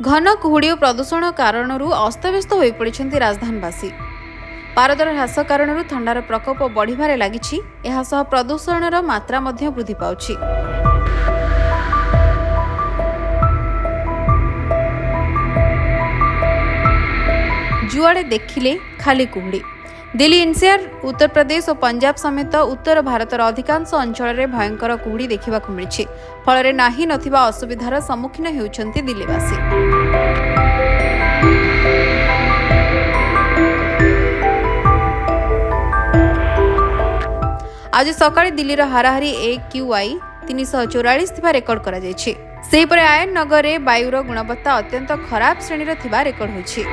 घन कुहुड़ी और प्रदूषण कारण अस्तव्यस्त हो पड़ती राजधानीवासी। पारदर ह्रास कारण ठंडार प्रकोप बढ़िबारे लागिछि। एहासह प्रदूषणर मात्रा मध्य वृद्धि पाउछि। जुआड़े देखिले खाली कुहुड़ी। दिल्ली एनसीआर, उत्तर प्रदेश और पंजाब समेत उत्तर भारतर अधिकांश अंचल में भयंकर कुहुड़ी देखा मिली। फल नाही नथिबा असुविधार सम्मुखीन होउछन्ति दिल्लीवासी। आज सकाळे दिल्लीर हाराहारी AQI 344 रेकर्ड करा जायछि। सेहिपरि आयन नगर में वायुर गुणवत्ता अत्यंत खराब श्रेणी रेकर्ड होइछि।